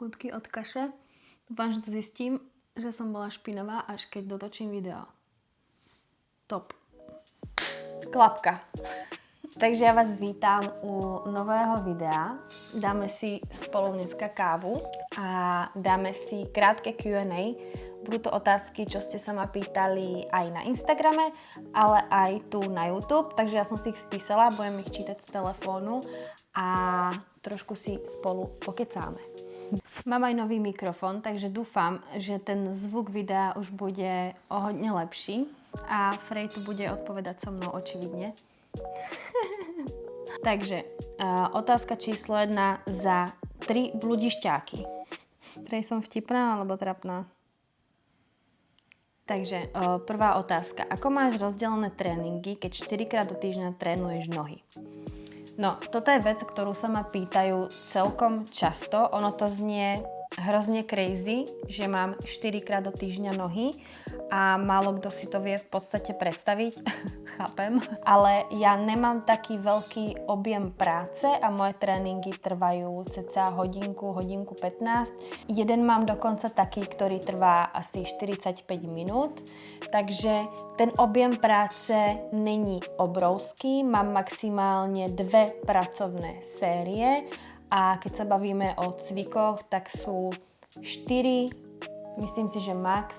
kútky od kaše. Dúfam, že to zistím, že som bola špinavá, až keď dotočím video. Top. Klapka. Takže ja vás vítam u nového videa. Dáme si spolu dneska kávu a dáme si krátke Q&A. Budú to otázky, čo ste sa ma pýtali aj na Instagrame, ale aj tu na YouTube. Takže ja som si ich spísala, budem ich čítať z telefónu a trošku si spolu pokecáme. Mám aj nový mikrofón, takže dúfam, že ten zvuk videa už bude o hodne lepší a Frej tu bude odpovedať so mnou očividne. Takže otázka číslo 1 za 3 bludišťáky. Frej, som vtipná alebo trapná? Takže prvá otázka. Ako máš rozdelené tréningy, keď 4-krát do týždňa trénuješ nohy? No, toto je vec, ktorú sa ma pýtajú celkom často. Ono to znie hrozne crazy, že mám 4-krát do týždňa nohy a málo kto si to vie v podstate predstaviť. Chápem. Ale ja nemám taký veľký objem práce a moje tréningy trvajú cca hodinku 15. Jeden mám dokonca taký, ktorý trvá asi 45 minút. Takže ten objem práce není obrovský. Mám maximálne 2 pracovné série. A keď sa bavíme o cvikoch, tak sú 4, myslím si, že max,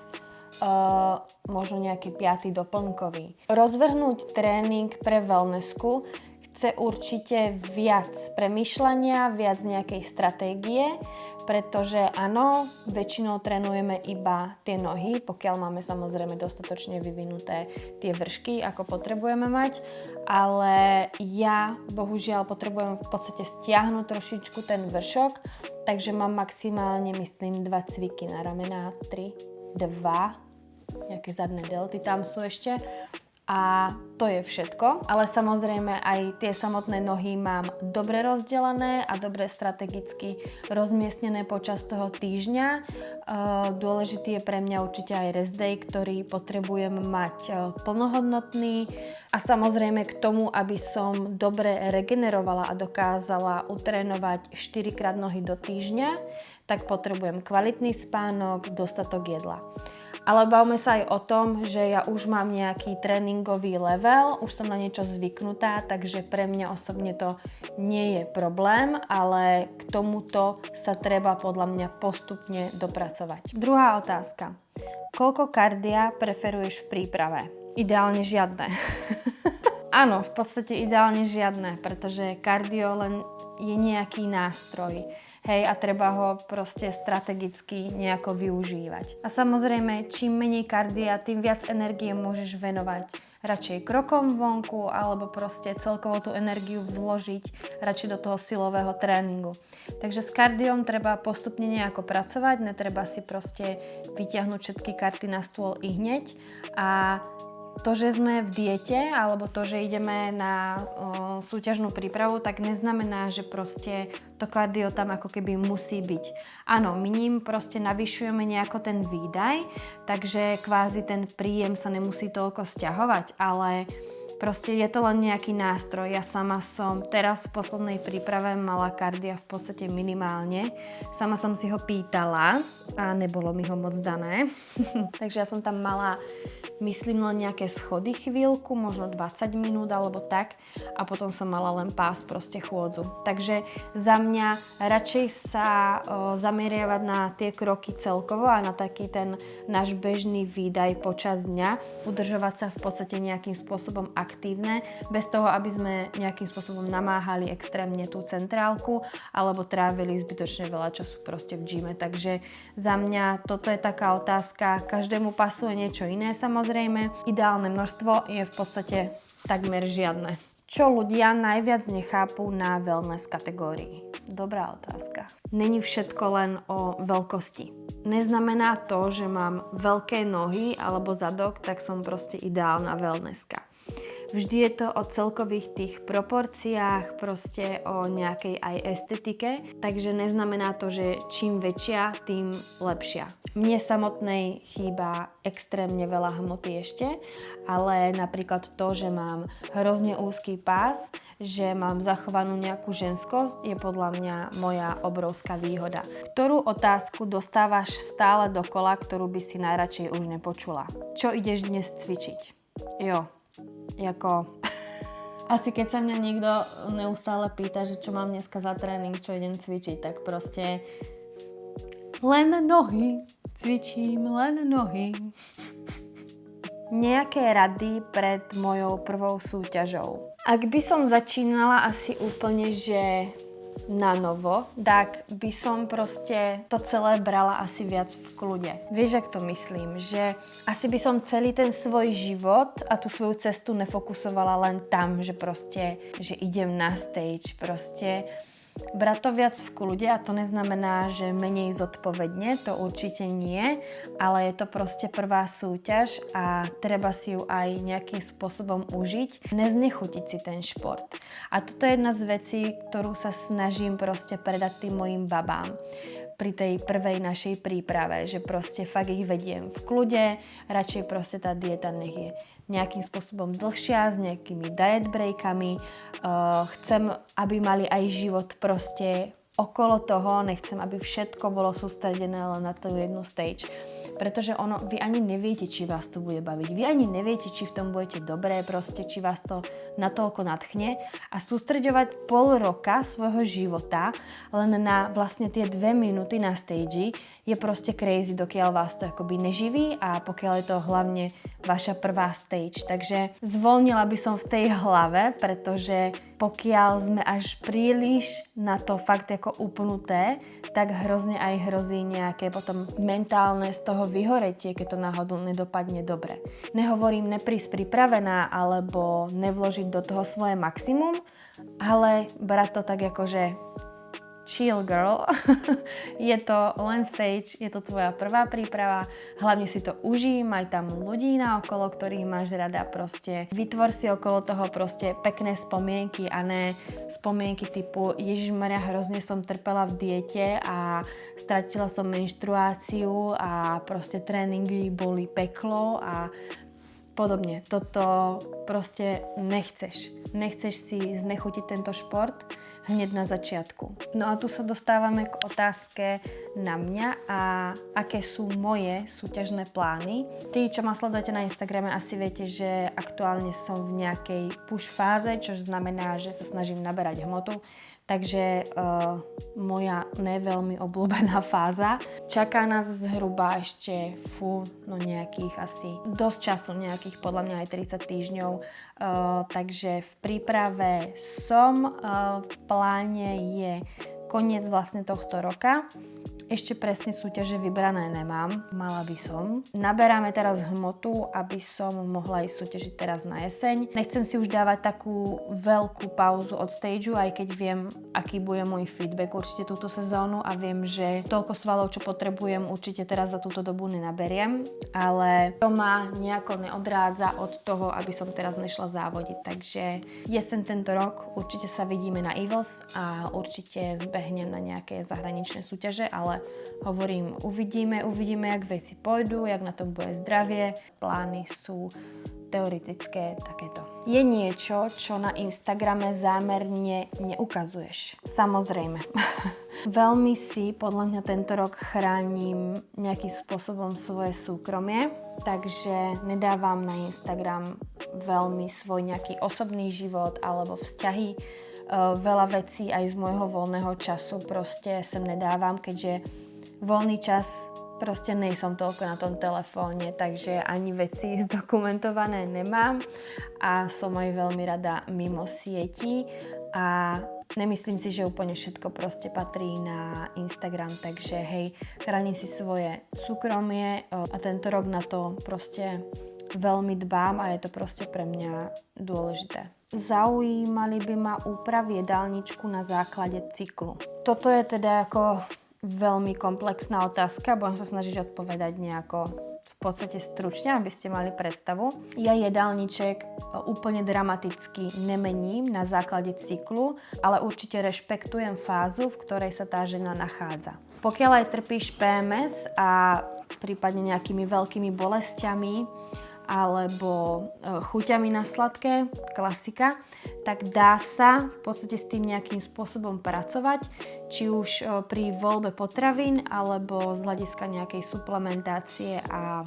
možno nejaký 5. doplnkový. Rozvrhnúť tréning pre wellnessku chce určite viac premýšľania, viac nejakej stratégie, pretože áno, väčšinou trénujeme iba tie nohy, pokiaľ máme samozrejme dostatočne vyvinuté tie vršky, ako potrebujeme mať, ale ja bohužiaľ potrebujem v podstate stiahnuť trošičku ten vršok, takže mám maximálne, myslím, 2 cviky na ramená, 3, 2, nejaké zadné delty tam sú ešte. A to je všetko, ale samozrejme aj tie samotné nohy mám dobre rozdelené a dobre strategicky rozmiestnené počas toho týždňa. Dôležitý je pre mňa určite aj rest day, ktorý potrebujem mať plnohodnotný a samozrejme k tomu, aby som dobre regenerovala a dokázala utrénovať 4-krát nohy do týždňa, tak potrebujem kvalitný spánok, dostatok jedla. Ale bavme sa aj o tom, že ja už mám nejaký tréningový level, už som na niečo zvyknutá, takže pre mňa osobne to nie je problém, ale k tomuto sa treba podľa mňa postupne dopracovať. Druhá otázka. Koľko kardia preferuješ v príprave? Ideálne žiadne. Áno, v podstate ideálne žiadne, pretože kardio len je nejaký nástroj. Hej, a treba ho proste strategicky nejako využívať. A samozrejme, čím menej kardia, tým viac energie môžeš venovať radšej krokom vonku, alebo proste celkovo tú energiu vložiť radšej do toho silového tréningu. Takže s kardiom treba postupne nejako pracovať, netreba si proste vyťahnuť všetky karty na stôl i hneď. A to, že sme v diete, alebo to, že ideme na súťažnú prípravu, tak neznamená, že proste to kardio tam ako keby musí byť. Áno, my ním proste navyšujeme nejako ten výdaj, takže kvázi ten príjem sa nemusí toľko sťahovať, ale proste je to len nejaký nástroj. Ja sama som teraz v poslednej príprave mala kardia v podstate minimálne. Sama som si ho pýtala a nebolo mi ho moc dané. Takže ja som tam mala, myslím, len nejaké schody chvíľku, možno 20 minút alebo tak a potom som mala len pás, proste chôdzu. Takže za mňa radšej sa zameriavať na tie kroky celkovo a na taký ten náš bežný výdaj počas dňa, udržovať sa v podstate nejakým spôsobom aktívne, bez toho, aby sme nejakým spôsobom namáhali extrémne tú centrálku alebo trávili zbytočne veľa času proste v gyme. Takže za mňa toto je taká otázka, každému pasuje niečo iné samozrejme. Ideálne množstvo je v podstate takmer žiadne. Čo ľudia najviac nechápu na wellness kategórii? Dobrá otázka. Není všetko len o veľkosti. Neznamená to, že mám veľké nohy alebo zadok, tak som proste ideálna wellnesska. Vždy je to o celkových tých proporciách, proste o nejakej aj estetike, takže neznamená to, že čím väčšia, tým lepšia. Mne samotnej chýba extrémne veľa hmoty ešte, ale napríklad to, že mám hrozne úzky pás, že mám zachovanú nejakú ženskosť, je podľa mňa moja obrovská výhoda. Ktorú otázku dostávaš stále dokola, ktorú by si najradšej už nepočula? Čo ideš dnes cvičiť? Jo, ako... Asi keď sa mňa niekto neustále pýta, že čo mám dneska za tréning, čo idem cvičiť, tak proste len nohy. Cvičím len nohy. Nejaké rady pred mojou prvou súťažou. Ak by som začínala asi úplne, že na novo, tak by som proste to celé brala asi viac v kľude. Vieš, ak to myslím? Že asi by som celý ten svoj život a tú svoju cestu nefokusovala len tam, že proste, že idem na stage, proste brať to viac v kľude a to neznamená, že menej zodpovedne, to určite nie, ale je to proste prvá súťaž a treba si ju aj nejakým spôsobom užiť, neznechutiť si ten šport. A toto je jedna z vecí, ktorú sa snažím proste predať tým mojim babám pri tej prvej našej príprave, že proste fakt ich vediem v kľude, radšej proste tá dieta nech je nejakým spôsobom dlhšia, s nejakými diet breakami. Chcem, aby mali aj život proste okolo toho, nechcem, aby všetko bolo sústredené len na tú jednu stage. Pretože vy ani neviete, či vás to bude baviť. Vy ani neviete, či v tom budete dobré, proste, či vás to natoľko nadchne. A sústreďovať pol roka svojho života len na vlastne tie 2 minúty na stage je proste crazy, dokiaľ vás to akoby neživí a pokiaľ je to hlavne vaša prvá stage. Takže zvolnila by som v tej hlave, pretože pokiaľ sme až príliš na to fakt ako upnuté, tak hrozne aj hrozí nejaké potom mentálne z toho vyhoretie, keď to náhodou nedopadne dobre. Nehovorím neprísť pripravená alebo nevložiť do toho svoje maximum, ale brať to tak ako, že chill girl, je to len stage, je to tvoja prvá príprava, hlavne si to užij, maj tam ľudí naokolo, ktorých máš rada, proste vytvor si okolo toho proste pekné spomienky a ne spomienky typu Ježišmaria, hrozne som trpela v diete a stratila som menštruáciu a proste tréningy boli peklo a podobne. Toto proste nechceš. Nechceš si znechutiť tento šport hneď na začiatku. No a tu sa dostávame k otázke na mňa a aké sú moje súťažné plány. Tí, čo ma sledujete na Instagrame, asi viete, že aktuálne som v nejakej push fáze, čo znamená, že sa snažím naberať hmotu. Takže moja neveľmi obľúbená fáza. Čaká nás zhruba ešte nejakých asi dosť času, nejakých podľa mňa aj 30 týždňov. Takže v príprave som, v pláne je koniec vlastne tohto roka. Ešte presne súťaže vybrané nemám, mala by som. Naberáme teraz hmotu, aby som mohla ísť súťažiť teraz na jeseň. Nechcem si už dávať takú veľkú pauzu od stageu, aj keď viem, aký bude môj feedback určite túto sezónu a viem, že toľko svalov, čo potrebujem, určite teraz za túto dobu nenaberiem, ale to ma nejako neodrádza od toho, aby som teraz nešla závodiť. Takže jeseň tento rok určite sa vidíme na Evils a určite zbehnem na nejaké zahraničné súťaže, ale hovorím, uvidíme, jak veci pôjdu, jak na tom bude zdravie. Plány sú teoretické takéto. Je niečo, čo na Instagrame zámerne neukazuješ? Samozrejme. Veľmi si podľa mňa tento rok chránim nejakým spôsobom svoje súkromie, takže nedávam na Instagram veľmi svoj nejaký osobný život alebo vzťahy. Veľa vecí aj z môjho voľného času proste sem nedávam, keďže voľný čas proste nejsom toľko na tom telefóne, takže ani veci zdokumentované nemám a som aj veľmi rada mimo sieti a nemyslím si, že úplne všetko proste patrí na Instagram, takže hej, chránim si svoje súkromie a tento rok na to proste veľmi dbám a je to proste pre mňa dôležité. Zaujímali by ma úpravy jedálničku na základe cyklu. Toto je teda ako veľmi komplexná otázka, budem sa snažiť odpovedať nejako v podstate stručne, aby ste mali predstavu. Ja jedálniček úplne dramaticky nemením na základe cyklu, ale určite rešpektujem fázu, v ktorej sa tá žena nachádza. Pokiaľ aj trpíš PMS a prípadne nejakými veľkými bolestiami alebo chuťami na sladké, klasika, tak dá sa v podstate s tým nejakým spôsobom pracovať, či už pri voľbe potravín alebo z hľadiska nejakej suplementácie a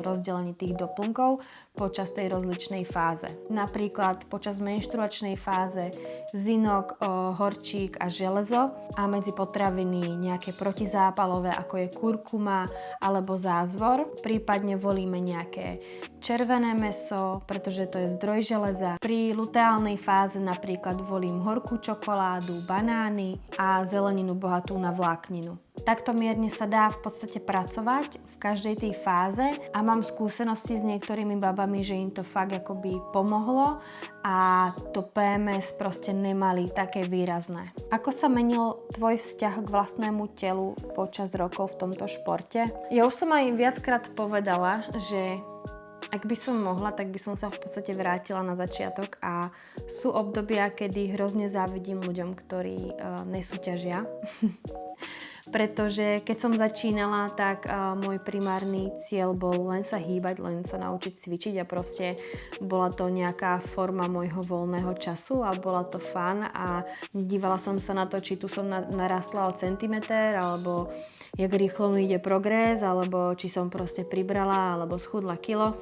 rozdelení tých doplnkov počas tej rozličnej fáze. Napríklad počas menštruačnej fáze zinok, horčík a železo a medzi potraviny nejaké protizápalové, ako je kurkuma alebo zázvor. Prípadne volíme nejaké červené mäso, pretože to je zdroj železa. Pri luteálnej fáze napríklad volím horkú čokoládu, banány a zeleninu bohatú na vlákninu. Takto mierne sa dá v podstate pracovať v každej tej fáze a mám skúsenosti s niektorými babami, že im to fakt akoby pomohlo a to PMS proste nemali také výrazné. Ako sa menil tvoj vzťah k vlastnému telu počas rokov v tomto športe? Ja už som aj viackrát povedala, že ak by som mohla, tak by som sa v podstate vrátila na začiatok a sú obdobia, kedy hrozne závidím ľuďom, ktorí nesúťažia. Pretože keď som začínala, tak môj primárny cieľ bol len sa hýbať, len sa naučiť cvičiť a proste bola to nejaká forma môjho voľného času a bola to fun a nedívala som sa na to, či tu som narastla o centimeter alebo jak rýchlo mi ide progres, alebo či som proste pribrala alebo schudla kilo.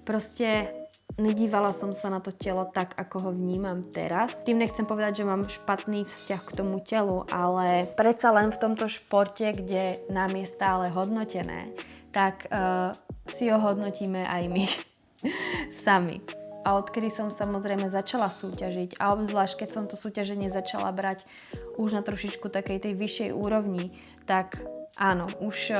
Proste nedívala som sa na to telo tak, ako ho vnímam teraz. Tým nechcem povedať, že mám špatný vzťah k tomu telu, ale predsa len v tomto športe, kde nám je stále hodnotené, tak si ho hodnotíme aj my sami. A odkedy som samozrejme začala súťažiť a obzvlášť keď som to súťaženie začala brať už na trošičku takej tej vyššej úrovni, tak áno, už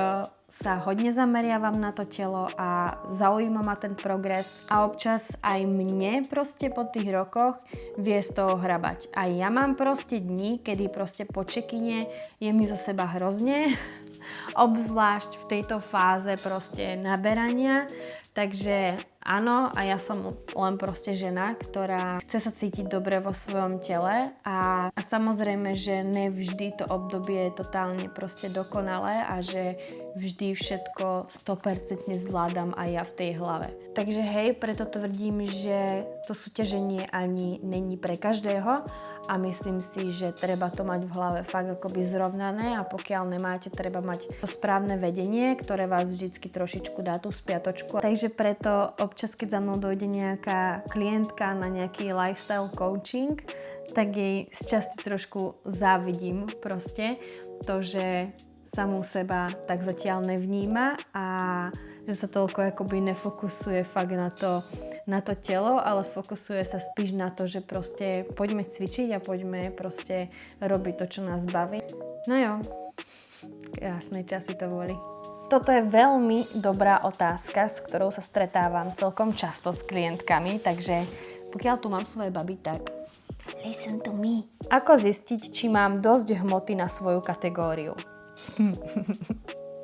sa hodne zameriavam na to telo a zaujíma ma ten progres a občas aj mne proste po tých rokoch vie z toho hrabať. A ja mám proste dni, kedy proste po check-ine je mi zo seba hrozne, obzvlášť v tejto fáze proste naberania. Takže áno, a ja som len proste žena, ktorá chce sa cítiť dobre vo svojom tele a samozrejme, že nevždy to obdobie je totálne proste dokonalé a že vždy všetko 100% zvládam aj ja v tej hlave. Takže hej, preto tvrdím, že to súťaženie ani není pre každého a myslím si, že treba to mať v hlave fakt akoby zrovnané a pokiaľ nemáte, treba mať to správne vedenie, ktoré vás vždycky trošičku dá tú spiatočku. Takže preto občas, keď za mnou dojde nejaká klientka na nejaký lifestyle coaching, tak jej z časti trošku závidím proste to, že samú seba tak zatiaľ nevníma a že sa toľko akoby nefokusuje fakt na to telo, ale fokusuje sa spíš na to, že proste poďme cvičiť a poďme proste robiť to, čo nás baví. No jo, krásne časy to boli. Toto je veľmi dobrá otázka, s ktorou sa stretávam celkom často s klientkami, takže pokiaľ tu mám svoje baby, tak listen to me. Ako zistiť, či mám dosť hmoty na svoju kategóriu?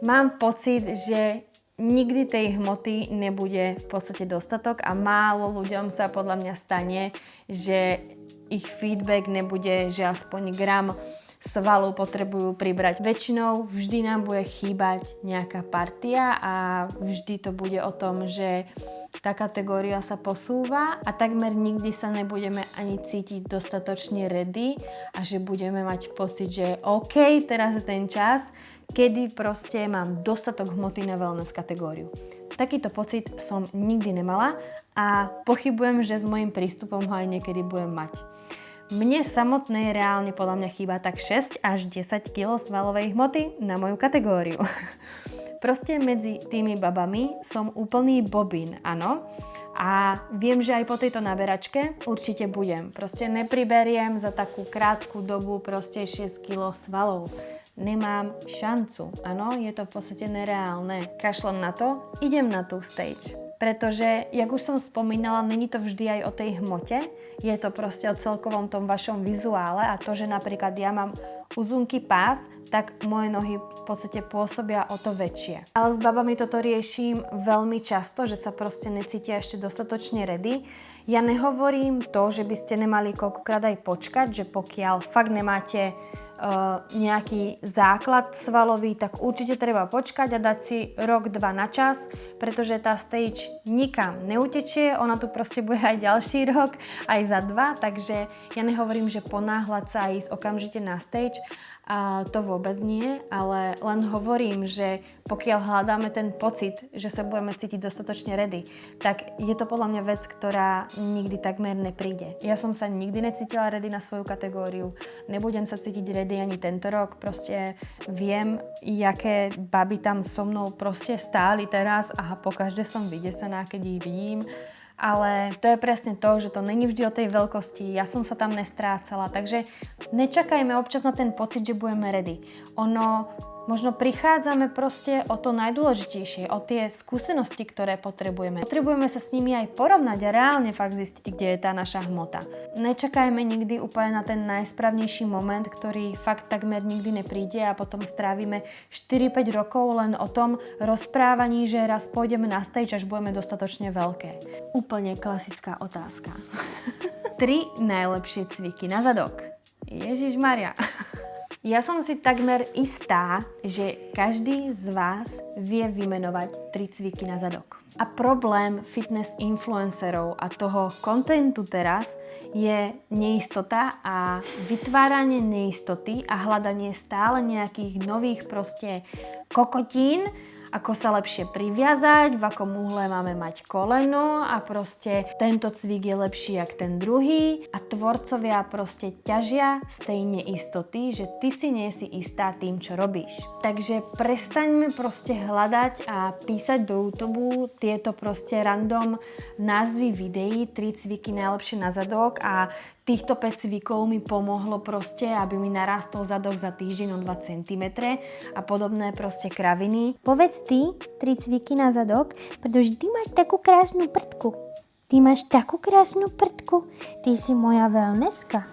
Mám pocit, že nikdy tej hmoty nebude v podstate dostatok a málo ľuďom sa podľa mňa stane, že ich feedback nebude, že aspoň gram svalu potrebujú pribrať. Väčšinou vždy nám bude chýbať nejaká partia a vždy to bude o tom, že tá kategória sa posúva a takmer nikdy sa nebudeme ani cítiť dostatočne ready a že budeme mať pocit, že OK, teraz je ten čas, kedy proste mám dostatok hmoty na wellness kategóriu. Takýto pocit som nikdy nemala a pochybujem, že s môjim prístupom ho aj niekedy budem mať. Mne samotnej reálne podľa mňa chýba tak 6 až 10 kg svalovej hmoty na moju kategóriu. Proste medzi tými babami som úplný bobín, áno. A viem, že aj po tejto naberačke určite budem. Proste nepriberiem za takú krátku dobu proste 6 kg svalov. Nemám šancu, áno, je to v podstate nereálne. Kašlem na to, idem na tú stage. Pretože, jak už som spomínala, není to vždy aj o tej hmote, je to proste o celkovom tom vašom vizuále a to, že napríklad ja mám uzunky pás, tak moje nohy v podstate pôsobia o to väčšie. Ale s babami toto riešim veľmi často, že sa proste necítia ešte dostatočne ready. Ja nehovorím to, že by ste nemali koľkokrát aj počkať, že pokiaľ fakt nemáte nejaký základ svalový, tak určite treba počkať a dať si rok, 2 na čas, pretože tá stage nikam neutečie, ona tu proste bude aj ďalší rok, aj za 2, takže ja nehovorím, že ponáhľať sa a ísť okamžite na stage, a to vôbec nie, ale len hovorím, že pokiaľ hľadáme ten pocit, že sa budeme cítiť dostatočne ready, tak je to podľa mňa vec, ktorá nikdy takmer nepríde. Ja som sa nikdy necítila ready na svoju kategóriu, nebudem sa cítiť ready ani tento rok, proste viem, jaké baby tam so mnou proste stáli teraz a pokaždé som vydesená, keď ich vidím. Ale to je presne to, že to není vždy o tej veľkosti, ja som sa tam nestrácala, takže nečakajme občas na ten pocit, že budeme ready. Možno prichádzame proste o to najdôležitejšie, o tie skúsenosti, ktoré potrebujeme. Potrebujeme sa s nimi aj porovnať a reálne fakt zistiť, kde je tá naša hmota. Nečakajme nikdy úplne na ten najsprávnejší moment, ktorý fakt takmer nikdy nepríde a potom strávime 4-5 rokov len o tom rozprávaní, že raz pôjdeme na stage, až budeme dostatočne veľké. Úplne klasická otázka. 3 najlepšie cviky na zadok. Ježišmaria. Ja som si takmer istá, že každý z vás vie vymenovať 3 cviky na zadok. A problém fitness influencerov a toho kontentu teraz je neistota a vytváranie neistoty a hľadanie stále nejakých nových proste kokotín, ako sa lepšie priviazať, v akom uhle máme mať koleno a proste tento cvik je lepší jak ten druhý a tvorcovia proste ťažia z tej neistoty, že ty si nie si istá tým, čo robíš. Takže prestaňme proste hľadať a písať do YouTube tieto proste random názvy videí, 3 cviky najlepšie na zadok a týchto 5 cvikov mi pomohlo proste, aby mi narastol zadok za týždeň o 2 cm a podobné proste kraviny. Povedz ty 3 cviky na zadok, pretože ty máš takú krásnu prdku. Ty máš takú krásnu prdku. Ty si moja wellnesska.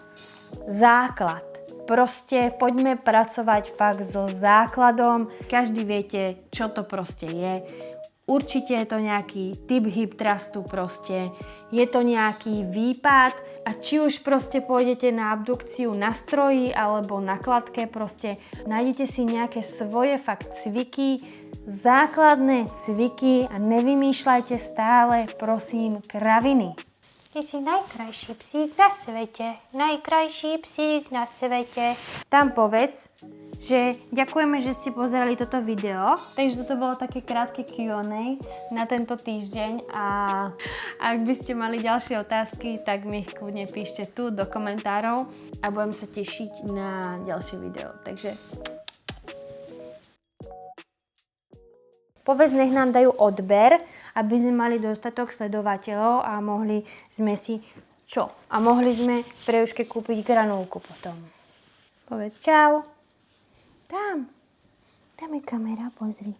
Základ. Proste poďme pracovať fakt so základom. Každý viete, čo to proste je. Určite je to nejaký typ hip thrustu proste, je to nejaký výpad a či už proste pôjdete na abdukciu na stroji alebo na kladke, proste nájdete si nejaké svoje fakt cviky, základné cviky a nevymýšľajte stále, prosím, kraviny. Ty si najkrajší psík na svete. Najkrajší psík na svete. Tam povedz, že ďakujeme, že ste pozerali toto video. Takže toto bolo také krátke Q&A na tento týždeň a ak by ste mali ďalšie otázky, tak mi ich kľudne píšte tu do komentárov a budem sa tešiť na ďalšie video. Takže povedz, nech nám dajú odber, aby sme mali dostatok sledovateľov a mohli sme si čo? A mohli sme pre Juške kúpiť granulku potom. Povedz čau. Tam je kamera, pozri.